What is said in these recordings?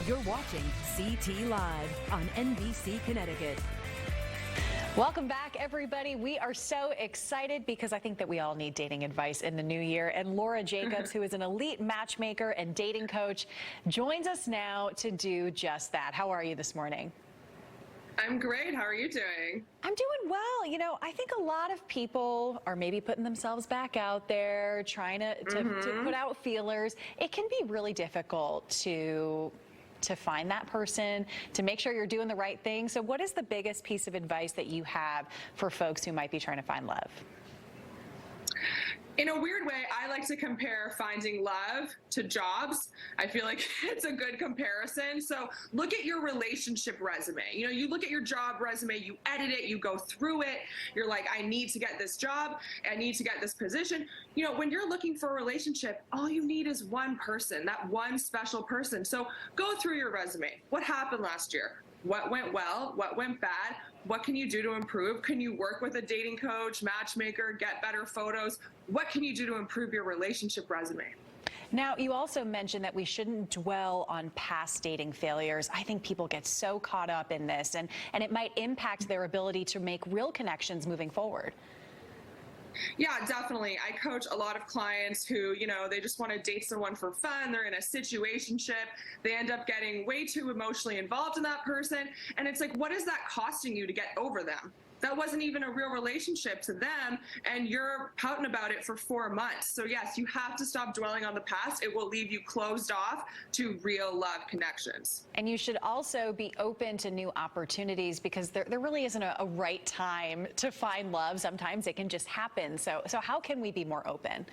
You're watching CT Live on NBC Connecticut. Welcome back, everybody. We are so excited because I think that we all need dating advice in the new year. And Laura Jacobs, who is an elite matchmaker and dating coach, joins us now to do just that. How are you this morning? I'm great. How are you doing? I'm doing well. You know, I think a lot of people are maybe putting themselves back out there, trying to put out feelers. It can be really difficult to find that person, to make sure you're doing the right thing. So what is the biggest piece of advice that you have for folks who might be trying to find love? In a weird way, I like to compare finding love to jobs. I feel like it's a good comparison. So look at your relationship resume. You know, you look at your job resume, you edit it, you go through it. You're like, I need to get this job. I need to get this position. You know, when you're looking for a relationship, all you need is one person, that one special person. So go through your resume. What happened last year? What went well? What went bad? What can you do to improve? Can you work with a dating coach, matchmaker, get better photos? What can you do to improve your relationship resume? Now, you also mentioned that we shouldn't dwell on past dating failures. I think people get so caught up in this, and it might impact their ability to make real connections moving forward. Yeah, definitely. I coach a lot of clients who, you know, they just want to date someone for fun. They're in a situationship. They end up getting way too emotionally involved in that person. And it's like, what is that costing you to get over them? That wasn't even a real relationship to them, and you're pouting about it for 4 months. So yes, you have to stop dwelling on the past. It will leave you closed off to real love connections. And you should also be open to new opportunities, because there really isn't a right time to find love. Sometimes it can just happen. So how can we be more open?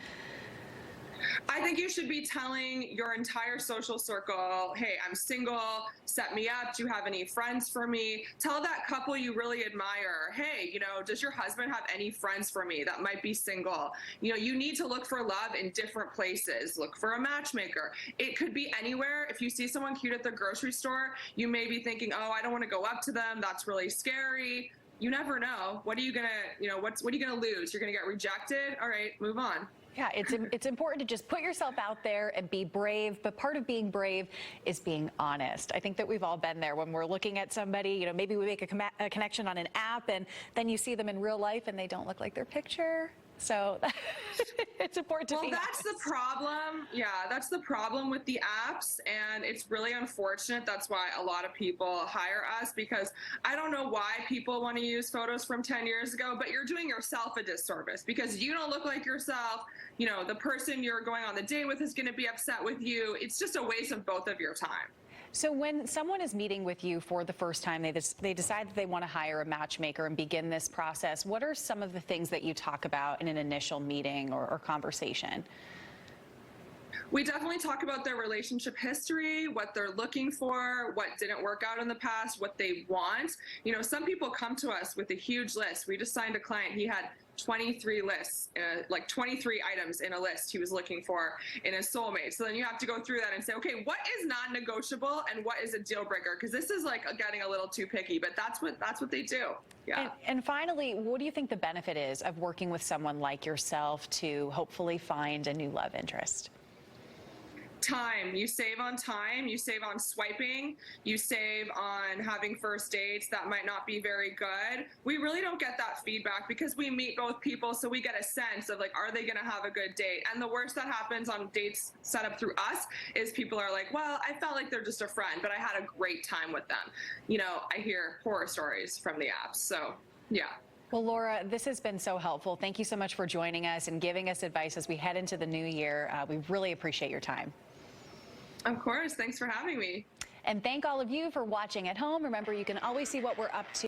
I think you should be telling your entire social circle, hey, I'm single, set me up. Do you have any friends for me? Tell that couple you really admire, hey, you know, does your husband have any friends for me that might be single? You know, you need to look for love in different places. Look for a matchmaker. It could be anywhere. If you see someone cute at the grocery store, you may be thinking, oh, I don't want to go up to them. That's really scary. You never know. What are you going to, you know, what are you going to lose? You're going to get rejected? All right, move on. Yeah, it's important to just put yourself out there and be brave, but part of being brave is being honest. I think that we've all been there when we're looking at somebody, you know, maybe we make a connection on an app, and then you see them in real life and they don't look like their picture. So it's important to be honest. That's the problem. Yeah, that's the problem with the apps, and it's really unfortunate. That's why a lot of people hire us, because I don't know why people want to use photos from 10 years ago, but you're doing yourself a disservice because you don't look like yourself. You know, the person you're going on the date with is going to be upset with you. It's just a waste of both of your time. So when someone is meeting with you for the first time, they decide that they want to hire a matchmaker and begin this process, what are some of the things that you talk about in an initial meeting or conversation? We definitely talk about their relationship history, what they're looking for, what didn't work out in the past, what they want. You know, some people come to us with a huge list. We just signed a client. He had 23 lists, like 23 items in a list he was looking for in a soulmate. So then you have to go through that and say, okay, what is non-negotiable and what is a deal breaker? Because this is like getting a little too picky, but that's what they do. Yeah. And finally, what do you think the benefit is of working with someone like yourself to hopefully find a new love interest? Time. You save on time, you save on swiping, you save on having first dates that might not be very good. We really don't get that feedback because we meet both people, so we get a sense of like, are they going to have a good date? And the worst that happens on dates set up through us is people are like, well, I felt like they're just a friend, but I had a great time with them. You know, I hear horror stories from the apps. So, yeah. Well, Laura, this has been so helpful. Thank you so much for joining us and giving us advice as we head into the new year. We really appreciate your time. Of course. Thanks for having me. And thank all of you for watching at home. Remember, you can always see what we're up to